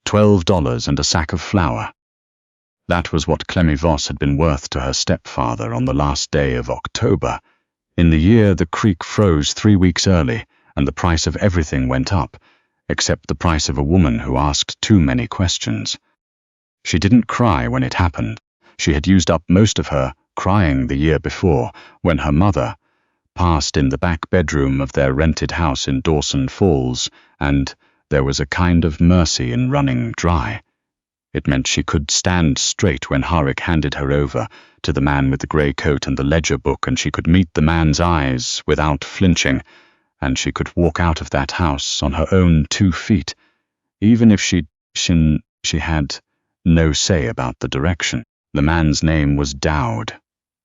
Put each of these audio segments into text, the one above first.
$12 and a sack of flour. That was what Clemmie Voss had been worth to her stepfather on the last day of October. In the year the creek froze 3 weeks early, and the price of everything went up, except the price of a woman who asked too many questions. She didn't cry when it happened. She had used up most of her crying the year before, when her mother passed in the back bedroom of their rented house in Dawson Falls, and there was a kind of mercy in running dry. It meant she could stand straight when Harik handed her over to the man with the grey coat and the ledger book, and she could meet the man's eyes without flinching, and she could walk out of that house on her own 2 feet, even if she had no say about the direction. The man's name was Dowd.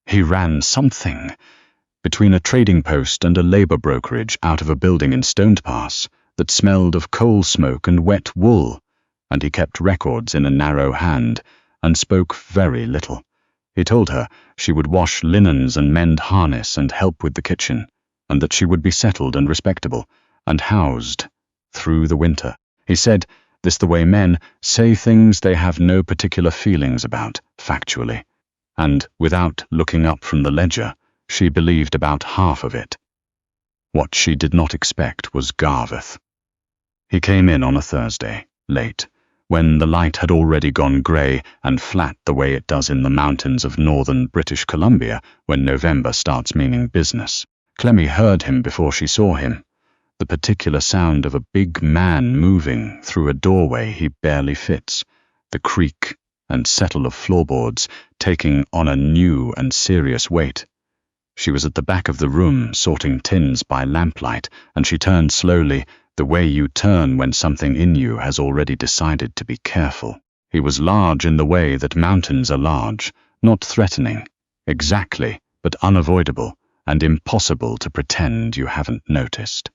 He ran something between a trading post and a labour brokerage out of a building in Stoned Pass that smelled of coal smoke and wet wool, and he kept records in a narrow hand and spoke very little. He told her she would wash linens and mend harness and help with the kitchen, and that she would be settled and respectable and housed through the winter. He said this the way men say things they have no particular feelings about, factually, and without looking up from the ledger, she believed about half of it. What she did not expect was Garveth. He came in on a Thursday, late, when the light had already gone grey and flat the way it does in the mountains of northern British Columbia when November starts meaning business. Clemmie heard him before she saw him, the particular sound of a big man moving through a doorway he barely fits, the creak and settle of floorboards taking on a new and serious weight. She was at the back of the room sorting tins by lamplight, and she turned slowly, the way you turn when something in you has already decided to be careful. He was large in the way that mountains are large, not threatening, exactly, but unavoidable, and impossible to pretend you haven't noticed.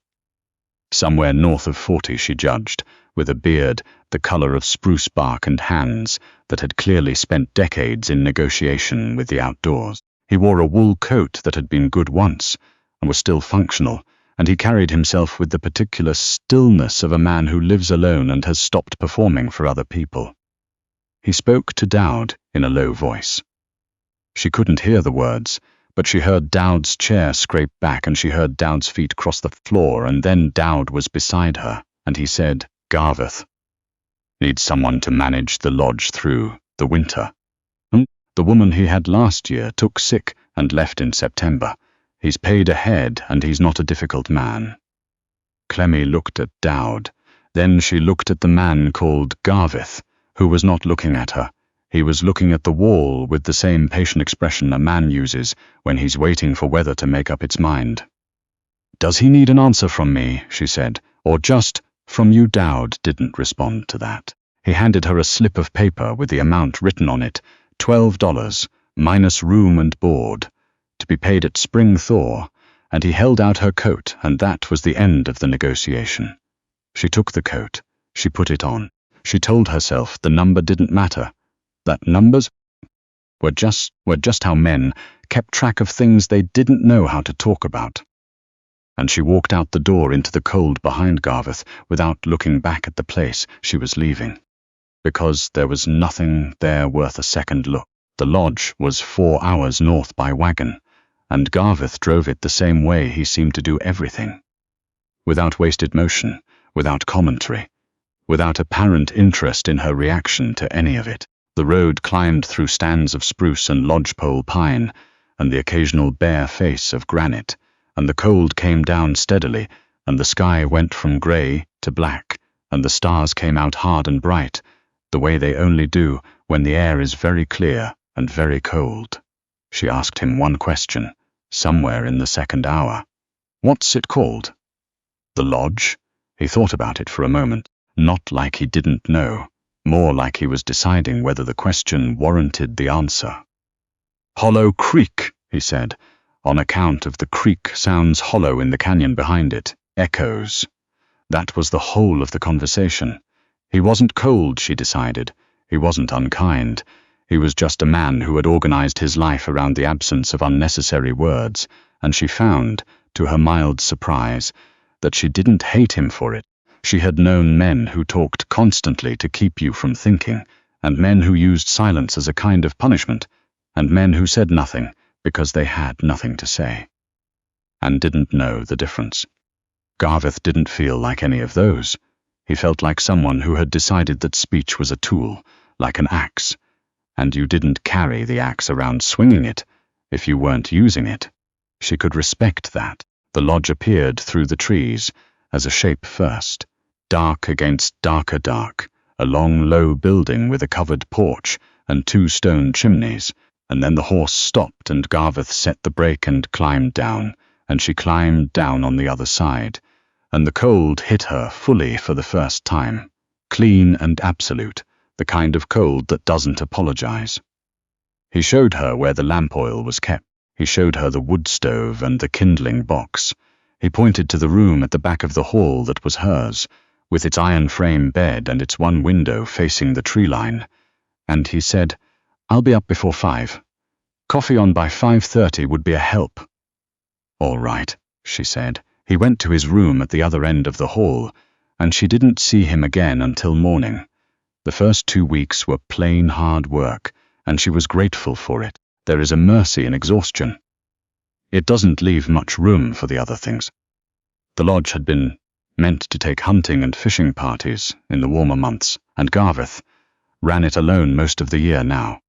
Somewhere north of 40, she judged, with a beard the colour of spruce bark and hands that had clearly spent decades in negotiation with the outdoors. He wore a wool coat that had been good once, and was still functional, and he carried himself with the particular stillness of a man who lives alone and has stopped performing for other people. He spoke to Dowd in a low voice. She couldn't hear the words, but she heard Dowd's chair scrape back, and she heard Dowd's feet cross the floor, and then Dowd was beside her, and he said, "Garveth needs someone to manage the lodge through the winter. The woman he had last year took sick and left in September. He's paid ahead, and he's not a difficult man." Clemmie looked at Dowd. Then she looked at the man called Garveth, who was not looking at her. He was looking at the wall with the same patient expression a man uses when he's waiting for weather to make up its mind. "Does he need an answer from me?" she said, "or just from you?" Dowd didn't respond to that. He handed her a slip of paper with the amount written on it, $12, minus room and board, to be paid at spring thaw, and he held out her coat, and that was the end of the negotiation. She took the coat. She put it on. She told herself the number didn't matter, that numbers were just how men kept track of things they didn't know how to talk about. And she walked out the door into the cold behind Garveth without looking back at the place she was leaving, because there was nothing there worth a second look. The lodge was 4 hours north by wagon, and Garveth drove it the same way he seemed to do everything, without wasted motion, without commentary, without apparent interest in her reaction to any of it. The road climbed through stands of spruce and lodgepole pine, and the occasional bare face of granite, and the cold came down steadily, and the sky went from grey to black, and the stars came out hard and bright, the way they only do when the air is very clear and very cold. She asked him one question, somewhere in the second hour. "What's it called?" "The lodge?" He thought about it for a moment, not like he didn't know, more like he was deciding whether the question warranted the answer. "Hollow Creek," he said, on account of the creek sounds hollow in the canyon behind it, echoes. That was the whole of the conversation. He wasn't cold, she decided. He wasn't unkind. He was just a man who had organized his life around the absence of unnecessary words, and she found, to her mild surprise, that she didn't hate him for it. She had known men who talked constantly to keep you from thinking, and men who used silence as a kind of punishment, and men who said nothing because they had nothing to say, and didn't know the difference. Garveth didn't feel like any of those. He felt like someone who had decided that speech was a tool, like an axe, and you didn't carry the axe around swinging it if you weren't using it. She could respect that. The lodge appeared through the trees as a shape first, dark against darker dark, a long, low building with a covered porch and 2 stone chimneys, and then the horse stopped and Garveth set the brake and climbed down, and she climbed down on the other side, and the cold hit her fully for the first time, clean and absolute, the kind of cold that doesn't apologize. He showed her where the lamp oil was kept. He showed her the wood stove and the kindling box. He pointed to the room at the back of the hall that was hers, with its iron frame bed and its one window facing the tree line, and he said, "I'll be up before 5. Coffee on by 5:30 would be a help." "All right," she said. He went to his room at the other end of the hall, and she didn't see him again until morning. The first 2 weeks were plain hard work, and she was grateful for it. There is a mercy in exhaustion. It doesn't leave much room for the other things. The lodge had been meant to take hunting and fishing parties in the warmer months, and Garveth ran it alone most of the year now.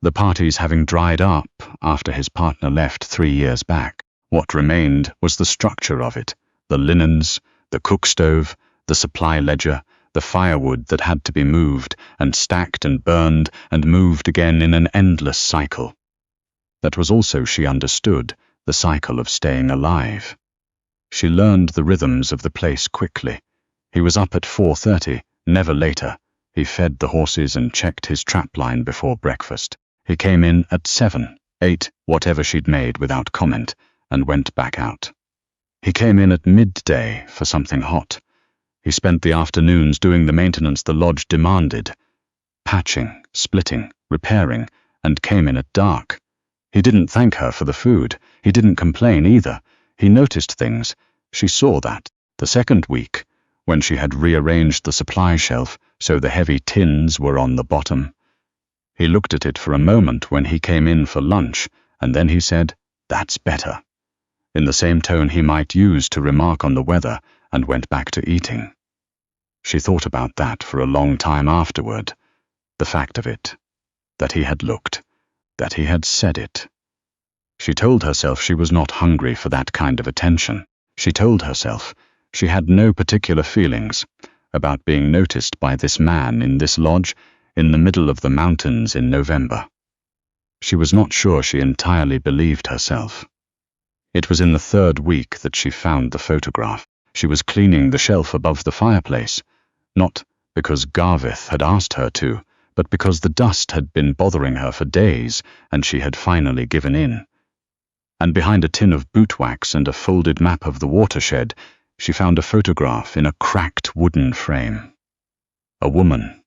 The parties having dried up after his partner left 3 years back, what remained was the structure of it, the linens, the cook stove, the supply ledger, the firewood that had to be moved and stacked and burned and moved again in an endless cycle. That was also, she understood, the cycle of staying alive. She learned the rhythms of the place quickly. He was up at 4:30, never later. He fed the horses and checked his trapline before breakfast. He came in at 7, ate whatever she'd made without comment, and went back out. He came in at midday for something hot. He spent the afternoons doing the maintenance the lodge demanded, patching, splitting, repairing, and came in at dark. He didn't thank her for the food. He didn't complain either. He noticed things. She saw that. The second week, when she had rearranged the supply shelf so the heavy tins were on the bottom. He looked at it for a moment when he came in for lunch, and then he said, "That's better," in the same tone he might use to remark on the weather, and went back to eating. She thought about that for a long time afterward, the fact of it, that he had looked, that he had said it. She told herself she was not hungry for that kind of attention. She told herself she had no particular feelings about being noticed by this man in this lodge in the middle of the mountains in November. She was not sure she entirely believed herself. It was in the 3rd week that she found the photograph. She was cleaning the shelf above the fireplace, not because Garveth had asked her to, but because the dust had been bothering her for days and she had finally given in. And behind a tin of boot wax and a folded map of the watershed, she found a photograph in a cracked wooden frame. A woman,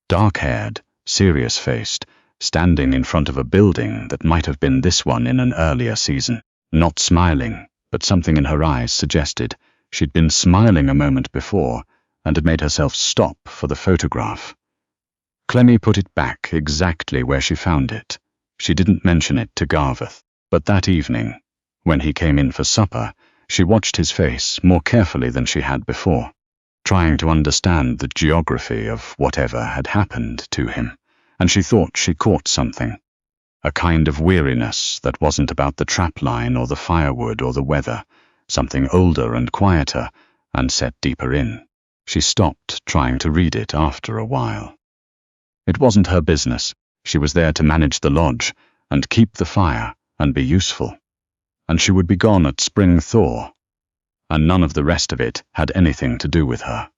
dark-haired, serious-faced, standing in front of a building that might have been this one in an earlier season, not smiling, but something in her eyes suggested she'd been smiling a moment before and had made herself stop for the photograph. Clemmie put it back exactly where she found it. She didn't mention it to Garveth, but that evening, when he came in for supper, she watched his face more carefully than she had before, trying to understand the geography of whatever had happened to him, and she thought she caught something, a kind of weariness that wasn't about the trapline or the firewood or the weather, something older and quieter and set deeper in. She stopped trying to read it after a while. It wasn't her business. She was there to manage the lodge and keep the fire and be useful. And she would be gone at spring thaw, and none of the rest of it had anything to do with her.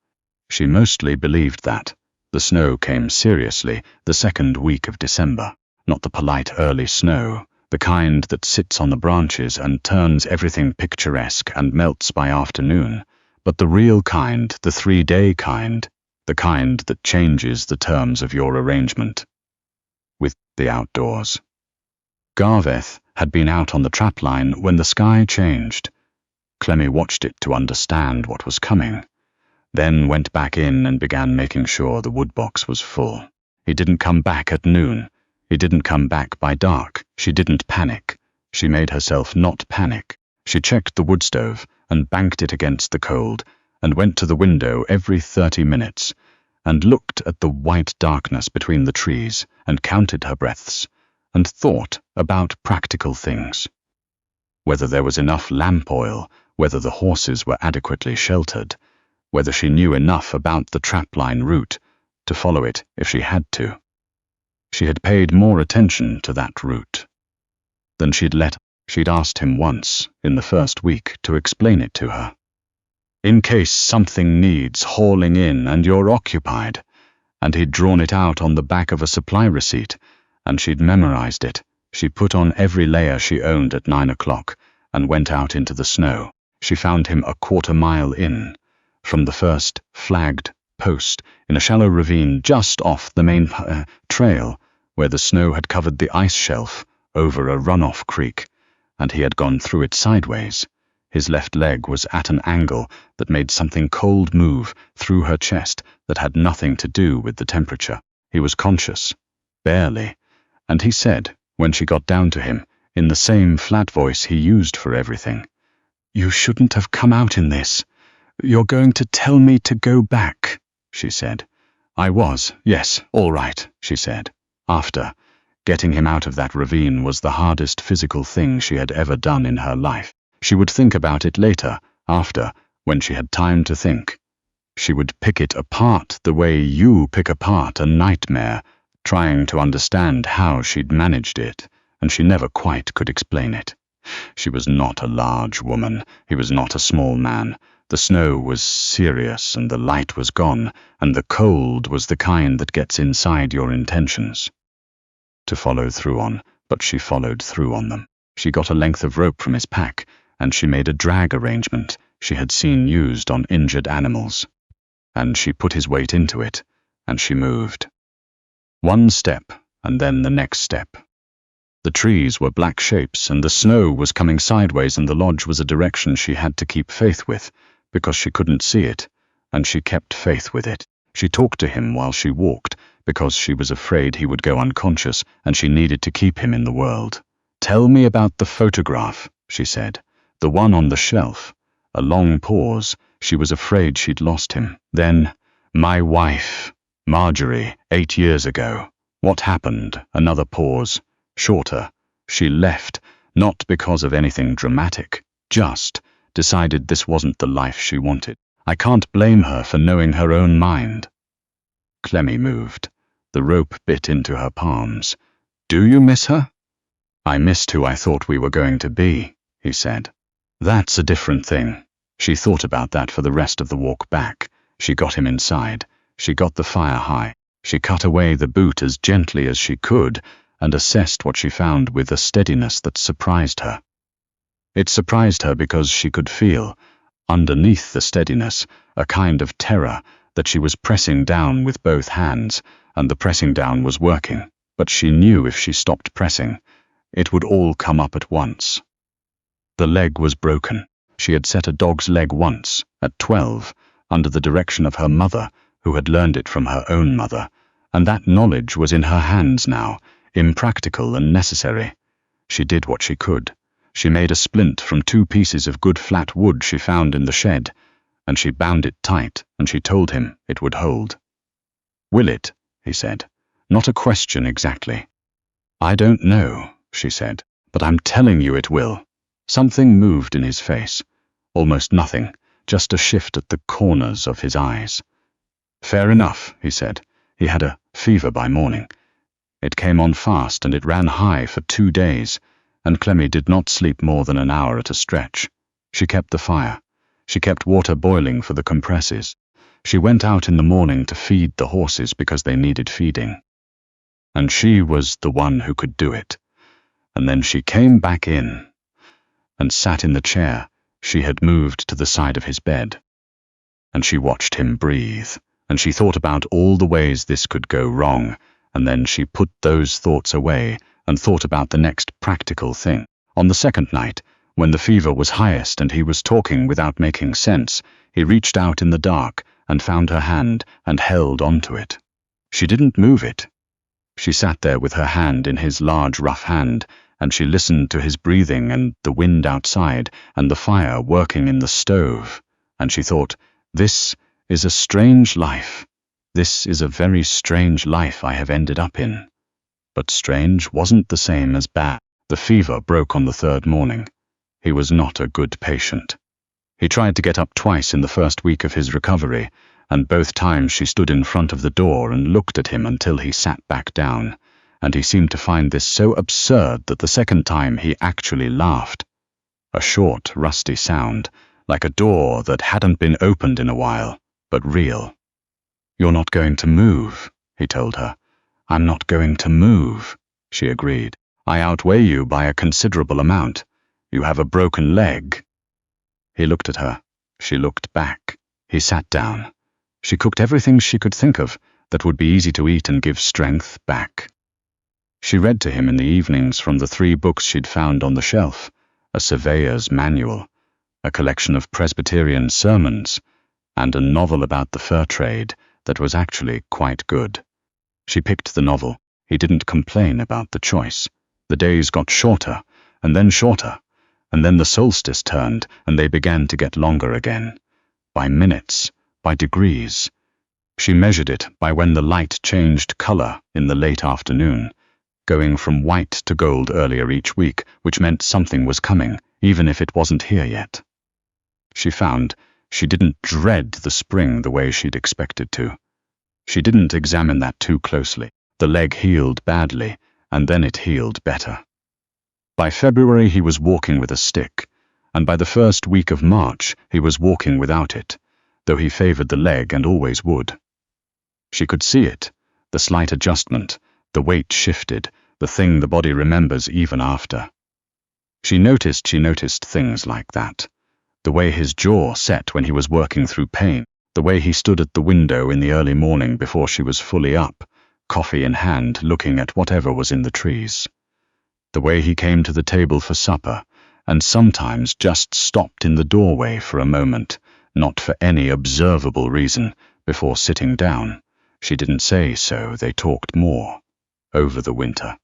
She mostly believed that. The snow came seriously the 2nd week of December, not the polite early snow, the kind that sits on the branches and turns everything picturesque and melts by afternoon, but the real kind, the 3-day kind, the kind that changes the terms of your arrangement with the outdoors. Garveth had been out on the trapline when the sky changed. Clemmie watched it to understand what was coming. then went back in and began making sure the woodbox was full. He didn't come back at noon. He didn't come back by dark. She didn't panic. She made herself not panic. She checked the wood stove and banked it against the cold, and went to the window every 30 minutes, and looked at the white darkness between the trees, and counted her breaths, and thought about practical things. Whether there was enough lamp oil, whether the horses were adequately sheltered, whether she knew enough about the trapline route to follow it if she had to. She had paid more attention to that route than she'd asked him once in the first week to explain it to her. In case something needs hauling in and you're occupied, and he'd drawn it out on the back of a supply receipt, and she'd memorized it. She put on every layer she owned at 9 o'clock and went out into the snow. She found him a quarter-mile in, from the first flagged post in a shallow ravine just off the main trail, where the snow had covered the ice shelf over a runoff creek, and he had gone through it sideways. His left leg was at an angle that made something cold move through her chest that had nothing to do with the temperature. He was conscious, barely, and he said, when she got down to him, in the same flat voice he used for everything, "You shouldn't have come out in this. You're going to tell me to go back," she said. "I was, yes, all right," she said. After, getting him out of that ravine was the hardest physical thing she had ever done in her life. She would think about it later, after, when she had time to think. She would pick it apart the way you pick apart a nightmare, trying to understand how she'd managed it, and she never quite could explain it. She was not a large woman. He was not a small man. The snow was serious, and the light was gone, and the cold was the kind that gets inside your intentions to follow through on, but she followed through on them. She got a length of rope from his pack, and she made a drag arrangement she had seen used on injured animals, and she put his weight into it, and she moved. One step, and then the next step. The trees were black shapes, and the snow was coming sideways, and the lodge was a direction she had to keep faith with, because she couldn't see it, and she kept faith with it. She talked to him while she walked, because she was afraid he would go unconscious, and she needed to keep him in the world. "Tell me about the photograph," she said. "The one on the shelf." A long pause. She was afraid she'd lost him. Then, "My wife, Marjorie, 8 years ago. What happened?" Another pause. Shorter. She left, not because of anything dramatic, just decided this wasn't the life she wanted. I can't blame her for knowing her own mind. Clemmie moved. The rope bit into her palms. "Do you miss her?" "I missed who I thought we were going to be," he said. "That's a different thing." She thought about that for the rest of the walk back. She got him inside. She got the fire high. She cut away the boot as gently as she could, and assessed what she found with a steadiness that surprised her. It surprised her because she could feel, underneath the steadiness, a kind of terror that she was pressing down with both hands, and the pressing down was working, but she knew if she stopped pressing, it would all come up at once. The leg was broken. She had set a dog's leg once, at 12, under the direction of her mother, who had learned it from her own mother, and that knowledge was in her hands now, impractical and necessary. She did what she could. She made a splint from 2 pieces of good flat wood she found in the shed, and she bound it tight, and she told him it would hold. "Will it?" he said. "Not a question exactly." "I don't know," she said, "but I'm telling you it will." Something moved in his face. Almost nothing, just a shift at the corners of his eyes. "Fair enough," he said. He had a fever by morning. It came on fast, and it ran high for 2 days, and Clemmie did not sleep more than an hour at a stretch. She kept the fire. She kept water boiling for the compresses. She went out in the morning to feed the horses because they needed feeding. And she was the one who could do it. And then she came back in and sat in the chair she had moved to the side of his bed. And she watched him breathe, and she thought about all the ways this could go wrong, and then she put those thoughts away and thought about the next practical thing. On the second night, when the fever was highest and he was talking without making sense, he reached out in the dark and found her hand and held onto it. She didn't move it. She sat there with her hand in his large, rough hand, and she listened to his breathing and the wind outside and the fire working in the stove, and she thought, this is a strange life. This is a very strange life I have ended up in. But strange wasn't the same as bad. The fever broke on the third morning. He was not a good patient. He tried to get up twice in the first week of his recovery, and both times she stood in front of the door and looked at him until he sat back down, and he seemed to find this so absurd that the second time he actually laughed. A short, rusty sound, like a door that hadn't been opened in a while, but real. "You're not going to move," he told her. "I'm not going to move," she agreed. "I outweigh you by a considerable amount. You have a broken leg." He looked at her. She looked back. He sat down. She cooked everything she could think of that would be easy to eat and give strength back. She read to him in the evenings from the 3 books she'd found on the shelf, a surveyor's manual, a collection of Presbyterian sermons, and a novel about the fur trade that was actually quite good. She picked the novel. He didn't complain about the choice. The days got shorter, and then shorter, and then the solstice turned, and they began to get longer again. By minutes, by degrees. She measured it by when the light changed color in the late afternoon, going from white to gold earlier each week, which meant something was coming, even if it wasn't here yet. She found she didn't dread the spring the way she'd expected to. She didn't examine that too closely. The leg healed badly, and then it healed better. By February he was walking with a stick, and by the first week of March he was walking without it, though he favored the leg and always would. She could see it, the slight adjustment, the weight shifted, the thing the body remembers even after. She noticed things like that. The way his jaw set when he was working through pain, the way he stood at the window in the early morning before she was fully up, coffee in hand, looking at whatever was in the trees. The way he came to the table for supper, and sometimes just stopped in the doorway for a moment, not for any observable reason, before sitting down. She didn't say so, they talked more, over the winter.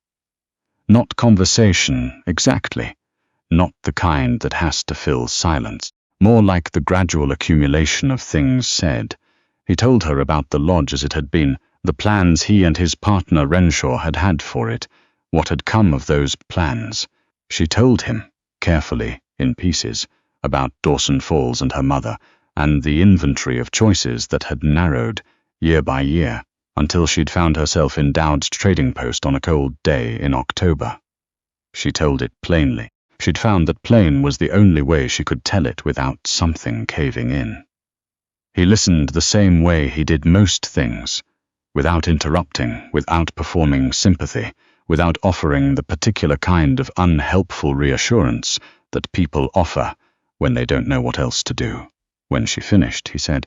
Not conversation, exactly. Not the kind that has to fill silence. More like the gradual accumulation of things said. He told her about the lodge as it had been, the plans he and his partner Renshaw had had for it, what had come of those plans. She told him, carefully, in pieces, about Dawson Falls and her mother, and the inventory of choices that had narrowed, year by year, until she'd found herself in Dowd's trading post on a cold day in October. She told it plainly. She'd found that plain was the only way she could tell it without something caving in. He listened the same way he did most things, without interrupting, without performing sympathy, without offering the particular kind of unhelpful reassurance that people offer when they don't know what else to do. When she finished, he said,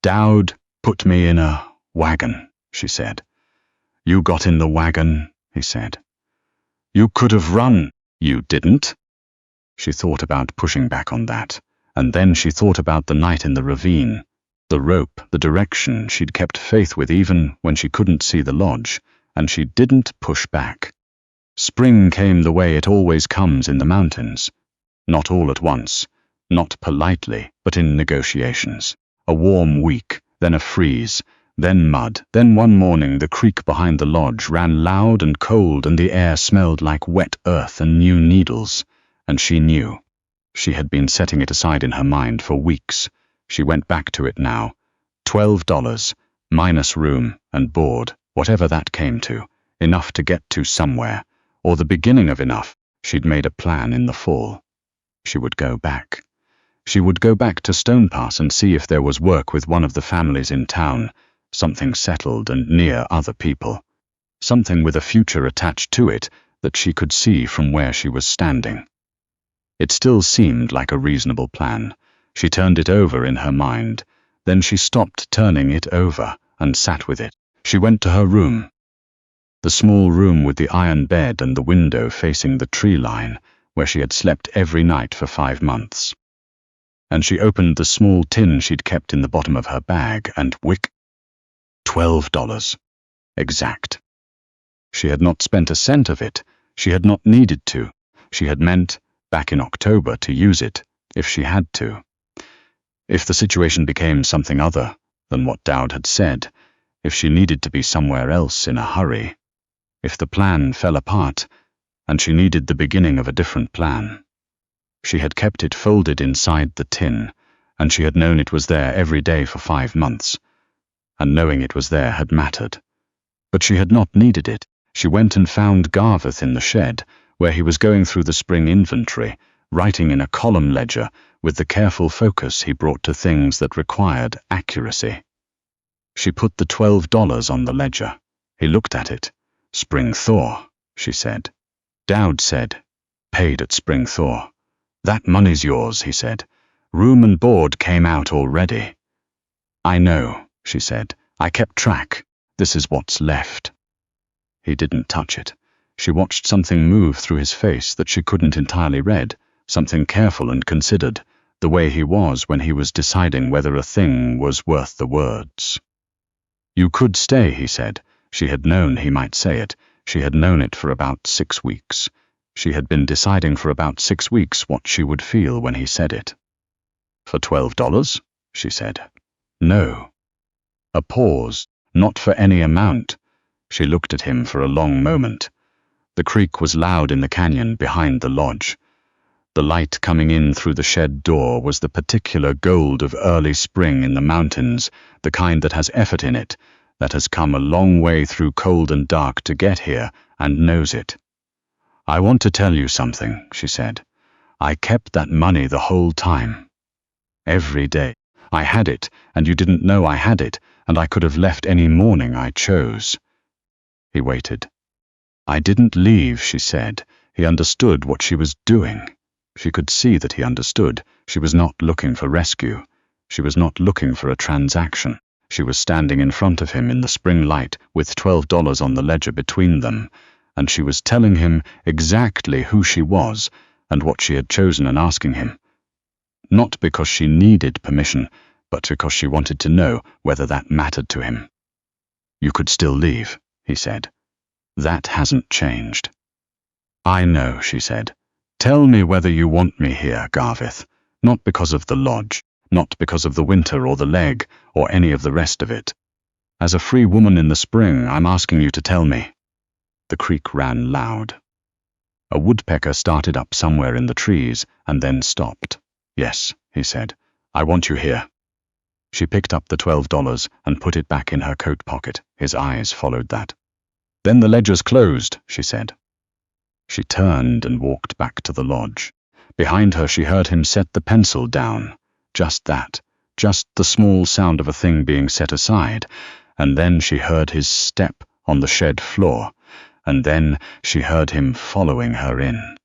"Dowd put me in a wagon," she said. "You got in the wagon," he said. "You could have run. You didn't." She thought about pushing back on that, and then she thought about the night in the ravine, the rope, the direction she'd kept faith with even when she couldn't see the lodge, and she didn't push back. Spring came the way it always comes in the mountains. Not all at once, not politely, but in negotiations. A warm week, then a freeze, then mud, then one morning the creek behind the lodge ran loud and cold and the air smelled like wet earth and new needles, and she knew. She had been setting it aside in her mind for weeks. She went back to it now. $12, minus room and board, whatever that came to, enough to get to somewhere, or the beginning of enough. She'd made a plan in the fall. She would go back. She would go back to Stone Pass and see if there was work with one of the families in town, something settled and near other people, something with a future attached to it that she could see from where she was standing. It still seemed like a reasonable plan. She turned it over in her mind. Then she stopped turning it over and sat with it. She went to her room. The small room with the iron bed and the window facing the tree line, where she had slept every night for 5 months. and she opened the small tin she'd kept in the bottom of her bag, and $12. Exact. She had not spent a cent of it. She had not needed to. She had meant, back in October, to use it, if she had to. If the situation became something other than what Dowd had said, if she needed to be somewhere else in a hurry, if the plan fell apart, and she needed the beginning of a different plan. She had kept it folded inside the tin, and she had known it was there every day for 5 months, and knowing it was there had mattered. But she had not needed it. She went and found Garveth in the shed, where he was going through the spring inventory, writing in a column ledger with the careful focus he brought to things that required accuracy. She put the $12 on the ledger. He looked at it. Spring thaw, she said. Dowd said, paid at spring thaw. That money's yours, he said. Room and board came out already. I know, she said. I kept track. This is what's left. He didn't touch it. She watched something move through his face that she couldn't entirely read, something careful and considered, the way he was when he was deciding whether a thing was worth the words. You could stay, he said. She had known he might say it. She had known it for about 6 weeks. She had been deciding for about 6 weeks what she would feel when he said it. For $12? She said. No. A pause, not for any amount. She looked at him for a long moment. The creek was loud in the canyon behind the lodge. The light coming in through the shed door was the particular gold of early spring in the mountains, the kind that has effort in it, that has come a long way through cold and dark to get here, and knows it. I want to tell you something, she said. I kept that money the whole time. Every day. I had it, and you didn't know I had it, and I could have left any morning I chose. He waited. I didn't leave, she said. He understood what she was doing. She could see that he understood. She was not looking for rescue. She was not looking for a transaction. She was standing in front of him in the spring light with $12 on the ledger between them, and she was telling him exactly who she was and what she had chosen and asking him. Not because she needed permission, but because she wanted to know whether that mattered to him. You could still leave, he said. That hasn't changed. I know, she said. Tell me whether you want me here, Garveth. Not because of the lodge, not because of the winter or the leg, or any of the rest of it. As a free woman in the spring, I'm asking you to tell me. The creek ran loud. A woodpecker started up somewhere in the trees and then stopped. Yes, he said. I want you here. She picked up the $12 and put it back in her coat pocket. His eyes followed that. Then the ledger's closed, she said. She turned and walked back to the lodge. Behind her she heard him set the pencil down. Just that. Just the small sound of a thing being set aside. And then she heard his step on the shed floor. And then she heard him following her in.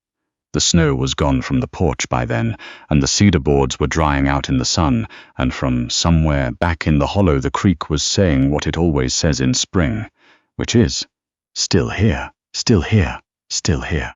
The snow was gone from the porch by then, and the cedar boards were drying out in the sun, and from somewhere back in the hollow the creek was saying what it always says in spring, which is, still here, still here, still here.